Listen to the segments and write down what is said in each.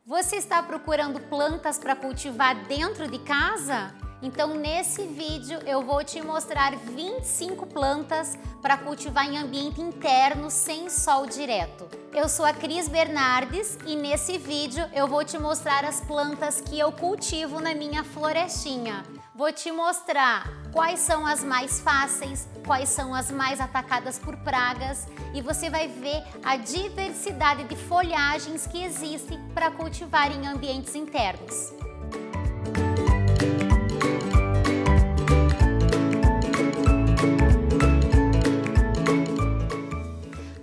Você está procurando plantas para cultivar dentro de casa? Então nesse vídeo eu vou te mostrar 25 plantas para cultivar em ambiente interno sem sol direto. Eu sou a Cris Bernardes e nesse vídeo eu vou te mostrar as plantas que eu cultivo na minha florestinha. Vou te mostrar quais são as mais fáceis, quais são as mais atacadas por pragas e você vai ver a diversidade de folhagens que existe para cultivar em ambientes internos.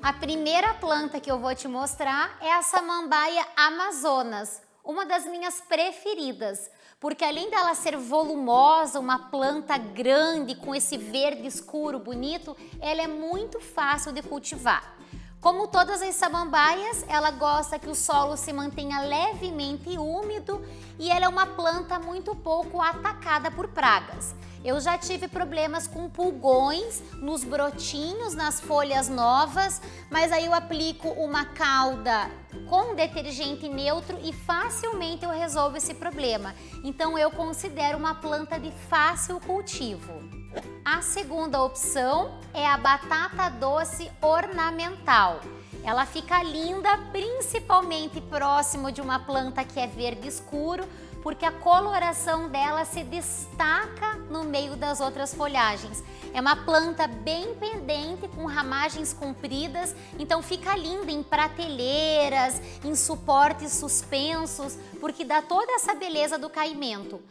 A primeira planta que eu vou te mostrar é a samambaia Amazonas, uma das minhas preferidas, porque além dela ser volumosa, uma planta grande com esse verde escuro bonito, ela é muito fácil de cultivar. Como todas as samambaias, ela gosta que o solo se mantenha levemente úmido e ela é uma planta muito pouco atacada por pragas. Eu já tive problemas com pulgões nos brotinhos, nas folhas novas, mas aí eu aplico uma calda com detergente neutro e facilmente eu resolvo esse problema. Então eu considero uma planta de fácil cultivo. A segunda opção é a batata doce ornamental. Ela fica linda principalmente próximo de uma planta que é verde escuro, porque a coloração dela se destaca no meio das outras folhagens. É uma planta bem pendente, com ramagens compridas, então fica linda em prateleiras, em suportes suspensos, porque dá toda essa beleza do caimento.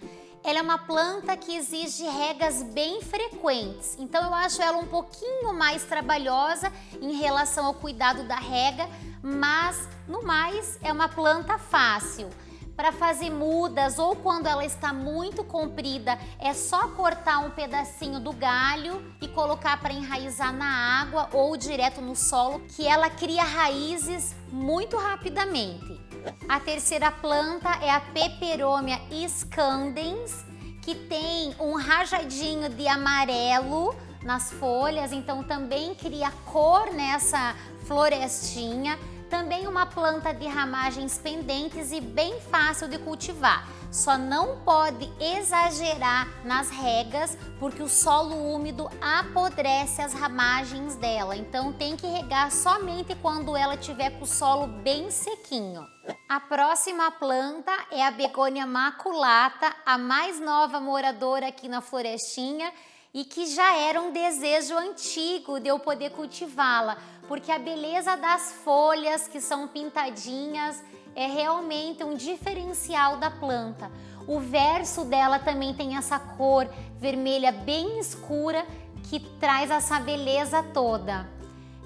Ela é uma planta que exige regas bem frequentes, então eu acho ela um pouquinho mais trabalhosa em relação ao cuidado da rega, mas no mais é uma planta fácil. Para fazer mudas ou quando ela está muito comprida, é só cortar um pedacinho do galho e colocar para enraizar na água ou direto no solo, que ela cria raízes muito rapidamente. A terceira planta é a Peperomia scandens, que tem um rajadinho de amarelo nas folhas, então também cria cor nessa florestinha. Também uma planta de ramagens pendentes e bem fácil de cultivar. Só não pode exagerar nas regas, porque o solo úmido apodrece as ramagens dela. Então tem que regar somente quando ela tiver com o solo bem sequinho. A próxima planta é a begônia maculata, a mais nova moradora aqui na florestinha e que já era um desejo antigo de eu poder cultivá-la, porque a beleza das folhas que são pintadinhas é realmente um diferencial da planta. O verso dela também tem essa cor vermelha bem escura que traz essa beleza toda.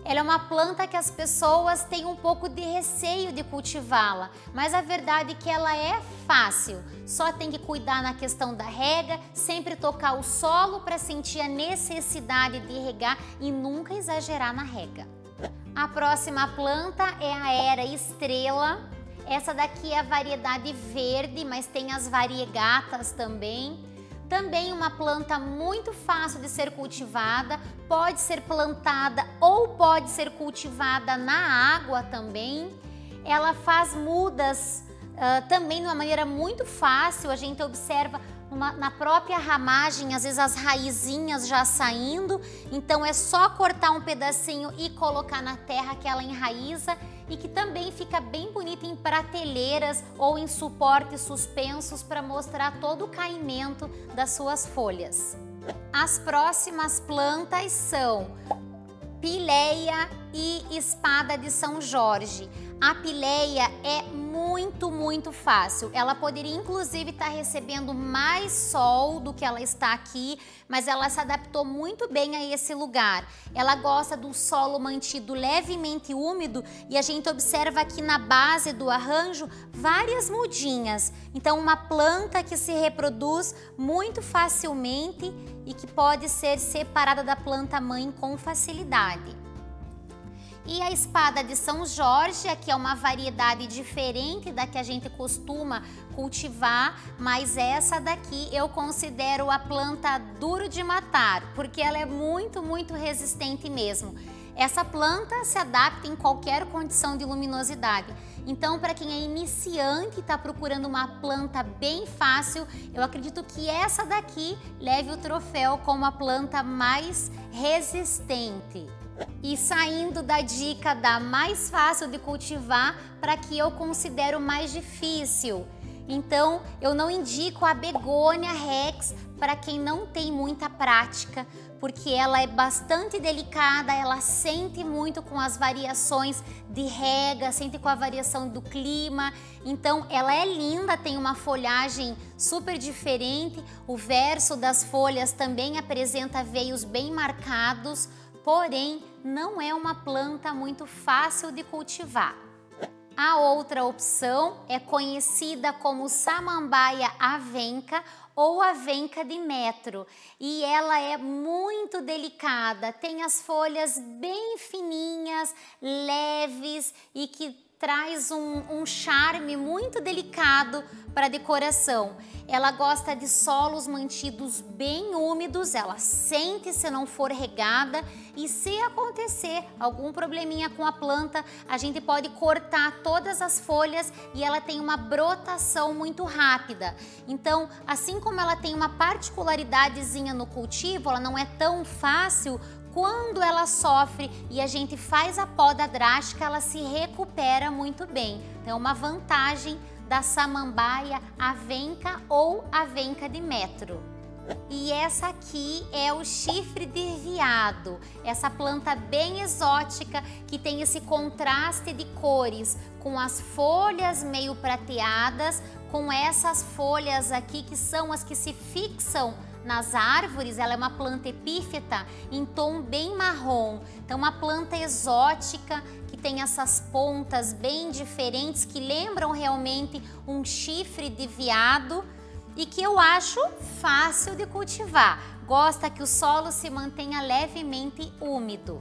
Ela é uma planta que as pessoas têm um pouco de receio de cultivá-la, mas a verdade é que ela é fácil. Só tem que cuidar na questão da rega, sempre tocar o solo para sentir a necessidade de regar e nunca exagerar na rega. A próxima planta é a Hera estrela. Essa daqui é a variedade verde, mas tem as variegatas também. Também uma planta muito fácil de ser cultivada, pode ser plantada ou pode ser cultivada na água também. Ela faz mudas também de uma maneira muito fácil, a gente observa na própria ramagem, às vezes as raizinhas já saindo, então é só cortar um pedacinho e colocar na terra que ela enraiza e que também fica bem bonita em prateleiras ou em suportes suspensos para mostrar todo o caimento das suas folhas. As próximas plantas são Pileia e Espada de São Jorge. A pileia é muito fácil. Ela poderia inclusive estar recebendo mais sol do que ela está aqui, mas ela se adaptou muito bem a esse lugar. Ela gosta do solo mantido levemente úmido e a gente observa aqui na base do arranjo várias mudinhas. Então uma planta que se reproduz muito facilmente e que pode ser separada da planta mãe com facilidade. E a espada de São Jorge, aqui é uma variedade diferente da que a gente costuma cultivar, mas essa daqui eu considero a planta duro de matar, porque ela é muito resistente mesmo. Essa planta se adapta em qualquer condição de luminosidade. Então, para quem é iniciante e está procurando uma planta bem fácil, eu acredito que essa daqui leve o troféu como a planta mais resistente. E saindo da dica da mais fácil de cultivar para que eu considero mais difícil. Então, eu não indico a Begônia Rex para quem não tem muita prática, porque ela é bastante delicada, ela sente muito com as variações de rega, sente com a variação do clima. Então, ela é linda, tem uma folhagem super diferente, o verso das folhas também apresenta veios bem marcados, porém, não é uma planta muito fácil de cultivar. A outra opção é conhecida como Samambaia avenca ou avenca de metro, e ela é muito delicada, tem as folhas bem fininhas, leves e que traz um charme muito delicado para a decoração. Ela gosta de solos mantidos bem úmidos, ela sente se não for regada, e se acontecer algum probleminha com a planta, a gente pode cortar todas as folhas e ela tem uma brotação muito rápida. Então, assim como ela tem uma particularidadezinha no cultivo, ela não é tão fácil. Quando ela sofre e a gente faz a poda drástica, ela se recupera muito bem. Então, é uma vantagem da Samambaia avenca ou avenca de metro. E essa aqui é o chifre de veado, essa planta bem exótica que tem esse contraste de cores, com as folhas meio prateadas, com essas folhas aqui que são as que se fixam nas árvores. Ela é uma planta epífita em tom bem marrom, então uma planta exótica que tem essas pontas bem diferentes que lembram realmente um chifre de veado e que eu acho fácil de cultivar. Gosta que o solo se mantenha levemente úmido.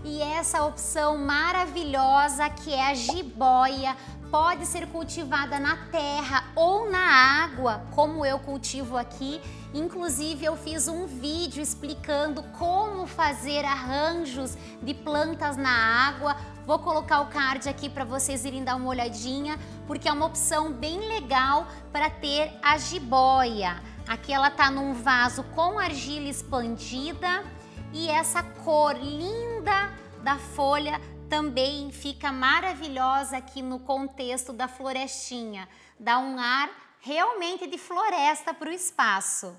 E essa opção maravilhosa que é a jiboia, pode ser cultivada na terra ou na água, como eu cultivo aqui. Inclusive, eu fiz um vídeo explicando como fazer arranjos de plantas na água. Vou colocar o card aqui para vocês irem dar uma olhadinha, porque é uma opção bem legal para ter a jiboia. Aqui ela tá num vaso com argila expandida e essa cor linda da folha também fica maravilhosa aqui no contexto da florestinha. Dá um ar realmente de floresta para o espaço.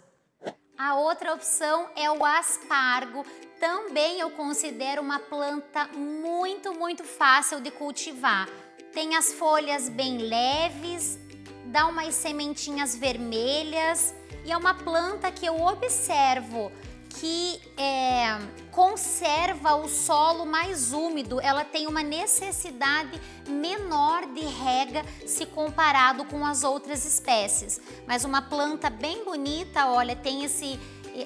A outra opção é o aspargo. Também eu considero uma planta muito fácil de cultivar. Tem as folhas bem leves, dá umas sementinhas vermelhas e é uma planta que eu observo que conserva o solo mais úmido. Ela tem uma necessidade menor de rega se comparado com as outras espécies. Mas uma planta bem bonita, olha, tem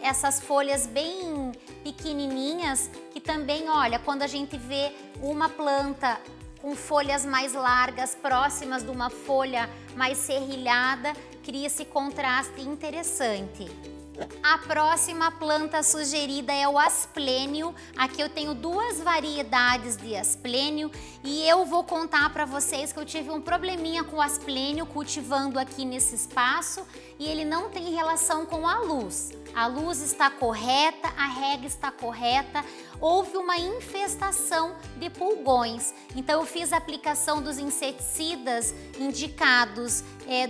essas folhas bem pequenininhas que também, olha, quando a gente vê uma planta com folhas mais largas, próximas de uma folha mais serrilhada, cria esse contraste interessante. A próxima planta sugerida é o asplênio. Aqui eu tenho duas variedades de asplênio e eu vou contar para vocês que eu tive um probleminha com o asplênio cultivando aqui nesse espaço e ele não tem relação com a luz. A luz está correta, a rega está correta, houve uma infestação de pulgões. Então eu fiz a aplicação dos inseticidas indicados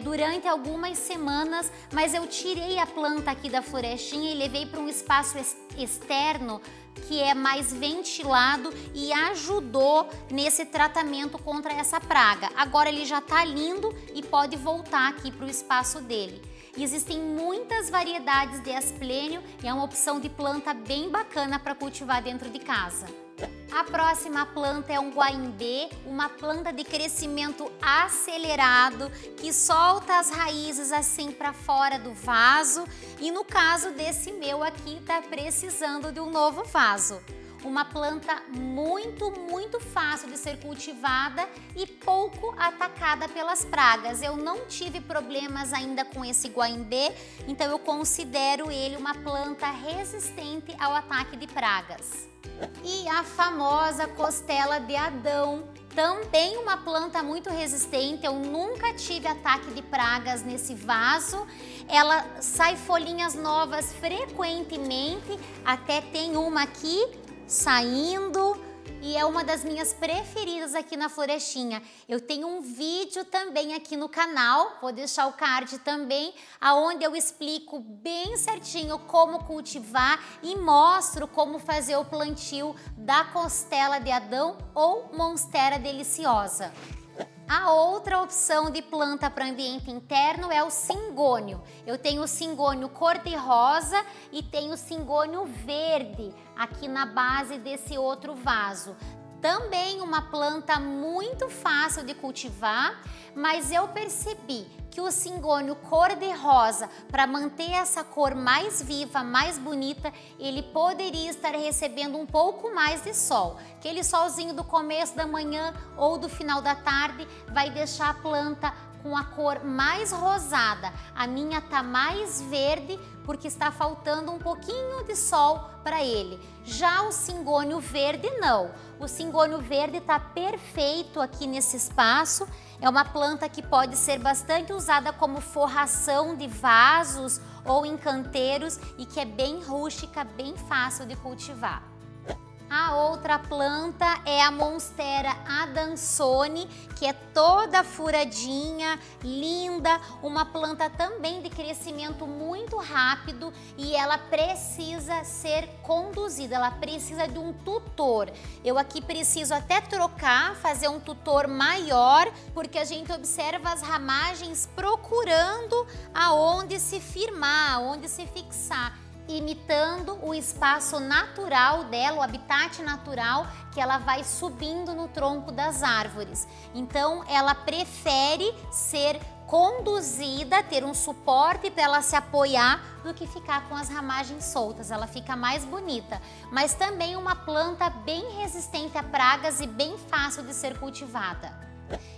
durante algumas semanas, mas eu tirei a planta aqui da florestinha e levei para um espaço externo que é mais ventilado e ajudou nesse tratamento contra essa praga. Agora ele já está lindo e pode voltar aqui para o espaço dele. Existem muitas variedades de asplênio e é uma opção de planta bem bacana para cultivar dentro de casa. A próxima planta é um guaimbê, uma planta de crescimento acelerado que solta as raízes assim para fora do vaso e no caso desse meu aqui está precisando de um novo vaso. Uma planta muito fácil de ser cultivada e pouco atacada pelas pragas. Eu não tive problemas ainda com esse guaimbê, então eu considero ele uma planta resistente ao ataque de pragas. E a famosa costela de Adão Também uma planta muito resistente, eu nunca tive ataque de pragas nesse vaso. Ela sai folhinhas novas frequentemente, até tem uma aqui saindo e é uma das minhas preferidas aqui na florestinha. Eu tenho um vídeo também aqui no canal, vou deixar o card também, aonde eu explico bem certinho como cultivar e mostro como fazer o plantio da costela de Adão ou monstera deliciosa. A outra opção de planta para ambiente interno é o cingônio. Eu tenho o cingônio cor-de-rosa e tenho o cingônio verde aqui na base desse outro vaso. Também uma planta muito fácil de cultivar, mas eu percebi que o cingônio cor-de-rosa, para manter essa cor mais viva, mais bonita, ele poderia estar recebendo um pouco mais de sol. Aquele solzinho do começo da manhã ou do final da tarde vai deixar a planta com a cor mais rosada. A minha tá mais verde porque está faltando um pouquinho de sol para ele. Já o cingônio verde não. O cingônio verde está perfeito aqui nesse espaço. É uma planta que pode ser bastante usada como forração de vasos ou em canteiros e que é bem rústica, bem fácil de cultivar. A outra planta é a monstera adansone, que é toda furadinha, linda, uma planta também de crescimento muito rápido e ela precisa ser conduzida, ela precisa de um tutor. Eu aqui preciso até trocar, fazer um tutor maior, porque a gente observa as ramagens procurando aonde se firmar, aonde se fixar, imitando o espaço natural dela, o habitat natural que ela vai subindo no tronco das árvores. Então, ela prefere ser conduzida, ter um suporte para ela se apoiar do que ficar com as ramagens soltas. Ela fica mais bonita, mas também uma planta bem resistente a pragas e bem fácil de ser cultivada.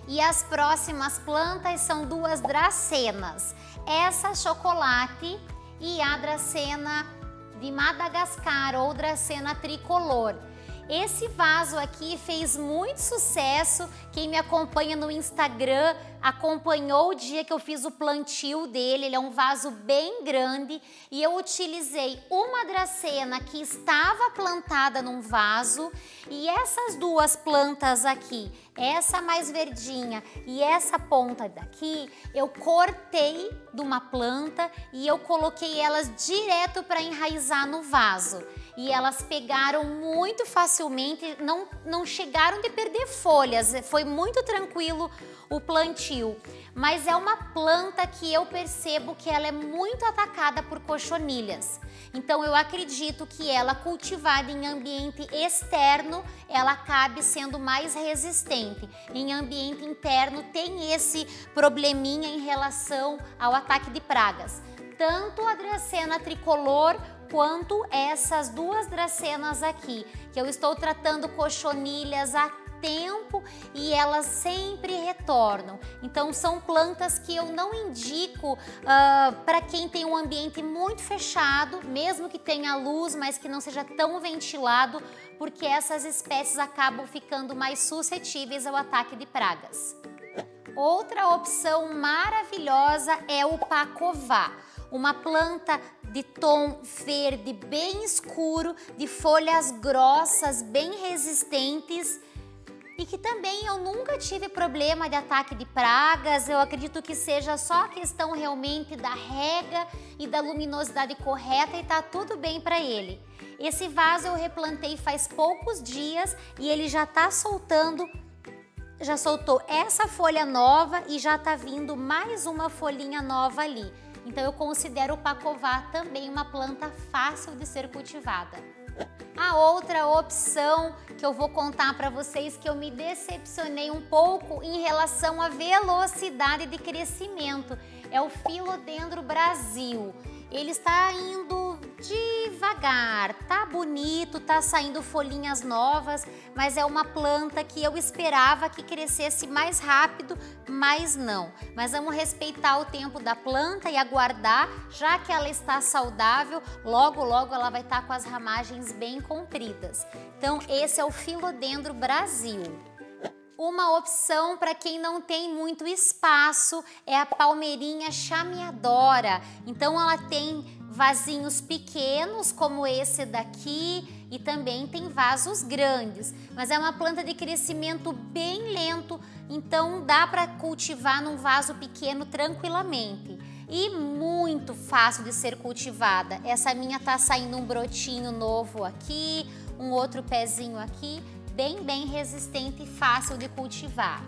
E as próximas plantas são duas dracenas. Essa chocolate e a dracena de Madagascar ou dracena tricolor. Esse vaso aqui fez muito sucesso. Quem me acompanha no Instagram acompanhou o dia que eu fiz o plantio dele. Ele é um vaso bem grande e eu utilizei uma dracena que estava plantada num vaso e essas duas plantas aqui, essa mais verdinha e essa ponta daqui, eu cortei de uma planta e eu coloquei elas direto para enraizar no vaso. E elas pegaram muito facilmente, não chegaram de perder folhas, foi muito tranquilo o plantio. Mas é uma planta que eu percebo que ela é muito atacada por cochonilhas. Então eu acredito que ela cultivada em ambiente externo, ela acabe sendo mais resistente. Em ambiente interno tem esse probleminha em relação ao ataque de pragas. Tanto a dracena tricolor quanto essas duas dracenas aqui, que eu estou tratando cochonilhas há tempo e elas sempre retornam. Então são plantas que eu não indico para quem tem um ambiente muito fechado, mesmo que tenha luz, mas que não seja tão ventilado, porque essas espécies acabam ficando mais suscetíveis ao ataque de pragas. Outra opção maravilhosa é o pacová, uma planta de tom verde bem escuro, de folhas grossas, bem resistentes e que também eu nunca tive problema de ataque de pragas. Eu acredito que seja só a questão realmente da rega e da luminosidade correta e tá tudo bem para ele. Esse vaso eu replantei faz poucos dias e ele já tá soltando. Já soltou essa folha nova e já tá vindo mais uma folhinha nova ali. Então eu considero o pacová também uma planta fácil de ser cultivada. A outra opção que eu vou contar para vocês que eu me decepcionei um pouco em relação à velocidade de crescimento é o Philodendron Brasil. Ele está indo devagar, tá bonito, tá saindo folhinhas novas, mas é uma planta que eu esperava que crescesse mais rápido, mas não. Mas vamos respeitar o tempo da planta e aguardar, já que ela está saudável, logo logo ela vai estar com as ramagens bem compridas. Então esse é o Philodendron Brasil. Uma opção para quem não tem muito espaço é a palmeirinha chameadora. Então ela tem vasinhos pequenos como esse daqui e também tem vasos grandes, mas é uma planta de crescimento bem lento, então dá para cultivar num vaso pequeno tranquilamente. E muito fácil de ser cultivada. Essa minha tá saindo um brotinho novo aqui, um outro pezinho aqui, bem resistente e fácil de cultivar.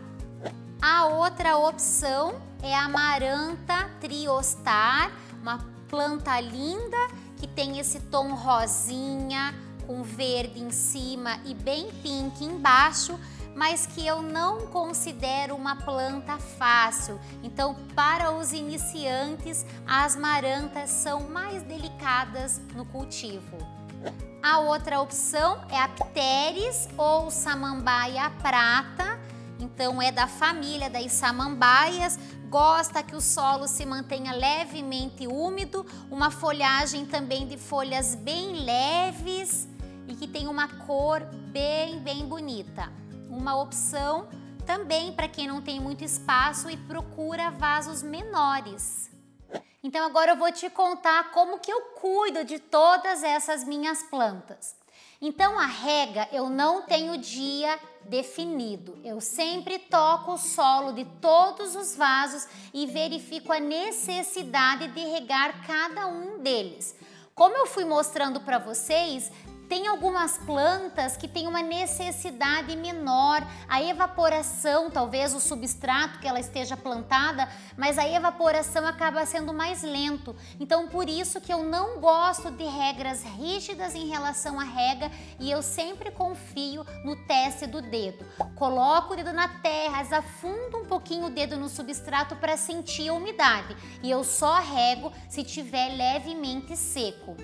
A outra opção é a Amaranta Triostar, uma planta linda que tem esse tom rosinha com verde em cima e bem pink embaixo, mas que eu não considero uma planta fácil. Então, para os iniciantes, as marantas são mais delicadas no cultivo. A outra opção é a Pteris ou Samambaia prata. Então, é da família das samambaias. Gosta que o solo se mantenha levemente úmido, uma folhagem também de folhas bem leves e que tem uma cor bem bonita. Uma opção também para quem não tem muito espaço e procura vasos menores. Então agora eu vou te contar como que eu cuido de todas essas minhas plantas. Então a rega eu não tenho dia definido. Eu sempre toco o solo de todos os vasos e verifico a necessidade de regar cada um deles. Como eu fui mostrando para vocês, tem algumas plantas que têm uma necessidade menor, a evaporação, talvez o substrato que ela esteja plantada, mas a evaporação acaba sendo mais lento. Então por isso que eu não gosto de regras rígidas em relação à rega e eu sempre confio no teste do dedo. Coloco o dedo na terra, afundo um pouquinho o dedo no substrato para sentir a umidade e eu só rego se tiver levemente seco.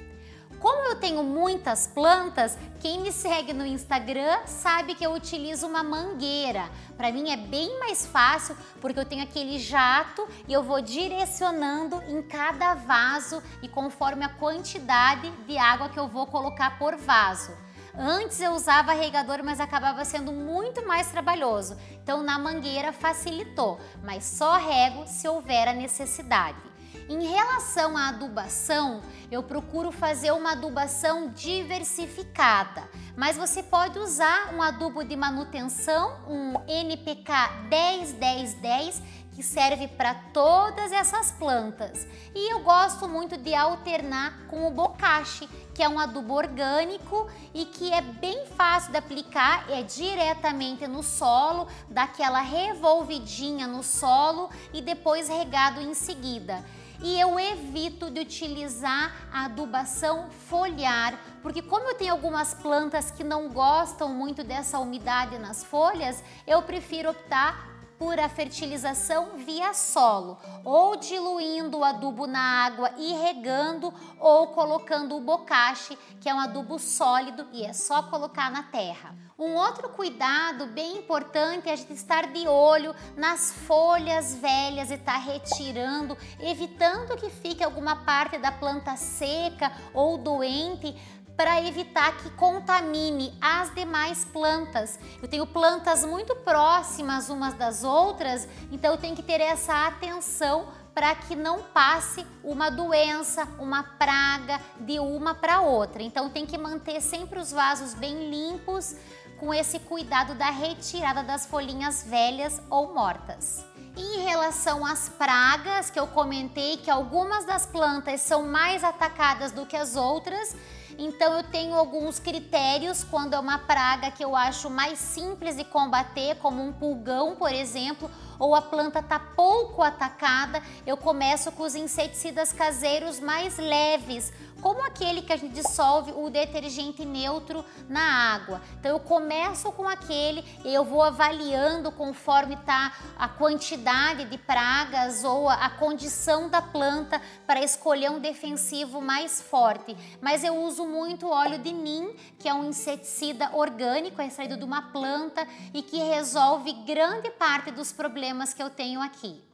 Como eu tenho muitas plantas, quem me segue no Instagram sabe que eu utilizo uma mangueira. Para mim é bem mais fácil porque eu tenho aquele jato e eu vou direcionando em cada vaso e conforme a quantidade de água que eu vou colocar por vaso. Antes eu usava regador, mas acabava sendo muito mais trabalhoso. Então na mangueira facilitou, mas só rego se houver a necessidade. Em relação à adubação, eu procuro fazer uma adubação diversificada, mas você pode usar um adubo de manutenção, um NPK 10-10-10, que serve para todas essas plantas. E eu gosto muito de alternar com o bocashi, que é um adubo orgânico e que é bem fácil de aplicar, é diretamente no solo, dá aquela revolvidinha no solo e depois regado em seguida. E eu evito de utilizar a adubação foliar, porque como eu tenho algumas plantas que não gostam muito dessa umidade nas folhas, eu prefiro optar por a fertilização via solo, ou diluindo o adubo na água e regando, ou colocando o bocashi, que é um adubo sólido e é só colocar na terra. Um outro cuidado bem importante é a gente estar de olho nas folhas velhas e estar retirando, evitando que fique alguma parte da planta seca ou doente, para evitar que contamine as demais plantas. Eu tenho plantas muito próximas umas das outras, então eu tenho que ter essa atenção para que não passe uma doença, uma praga de uma para outra. Então tem que manter sempre os vasos bem limpos, com esse cuidado da retirada das folhinhas velhas ou mortas. Em relação às pragas, que eu comentei que algumas das plantas são mais atacadas do que as outras, então eu tenho alguns critérios quando é uma praga que eu acho mais simples de combater, como um pulgão, por exemplo, ou a planta está pouco atacada, eu começo com os inseticidas caseiros mais leves, como aquele que a gente dissolve o detergente neutro na água. Então eu começo com aquele e eu vou avaliando conforme está a quantidade de pragas ou a condição da planta para escolher um defensivo mais forte. Mas eu uso muito óleo de nim, que é um inseticida orgânico, é extraído de uma planta e que resolve grande parte dos problemas que eu tenho aqui.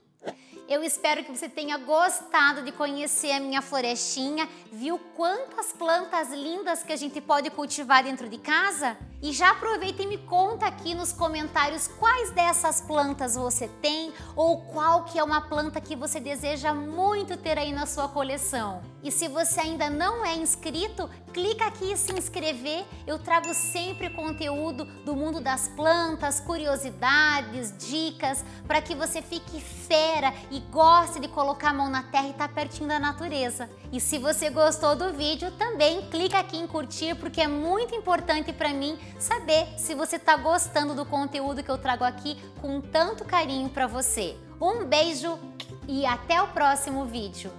Eu espero que você tenha gostado de conhecer a minha florestinha, viu quantas plantas lindas que a gente pode cultivar dentro de casa? E já aproveita e me conta aqui nos comentários quais dessas plantas você tem ou qual que é uma planta que você deseja muito ter aí na sua coleção. E se você ainda não é inscrito, clica aqui em se inscrever. Eu trago sempre conteúdo do mundo das plantas, curiosidades, dicas, para que você fique fera e goste de colocar a mão na terra e estar pertinho da natureza. E se você gostou do vídeo, também clica aqui em curtir, porque é muito importante para mim saber se você está gostando do conteúdo que eu trago aqui com tanto carinho para você. Um beijo e até o próximo vídeo!